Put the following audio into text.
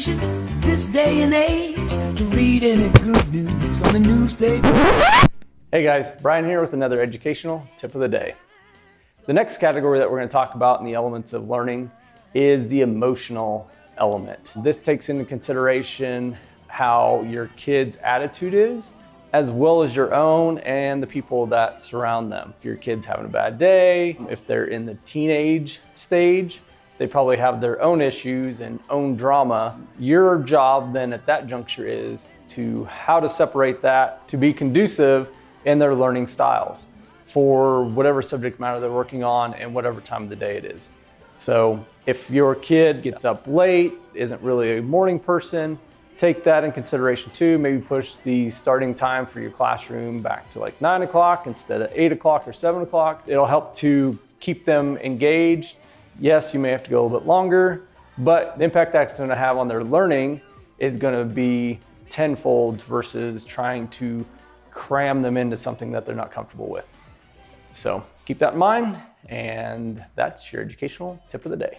education this day and age to read any good news on the newspaper. Hey guys, Brian here with another educational tip of the day. The next category that we're going to talk about in the elements of learning is the emotional element. This takes into consideration how your kid's attitude is, as well as your own and the people that surround them. If your kid's having a bad day, if they're in the teenage stage, they probably have their own issues and own drama. Your job then at that juncture is to how to separate that to be conducive in their learning styles for whatever subject matter they're working on and whatever time of the day it is. So if your kid gets up late, isn't really a morning person, take that in consideration too. Maybe push the starting time for your classroom back to like 9 o'clock instead of 8 o'clock or 7 o'clock. It'll help to keep them engaged. Yes, you may have to go a little bit longer, but the impact that's going to have on their learning is going to be tenfold versus trying to cram them into something that they're not comfortable with. So keep that in mind, and that's your educational tip of the day.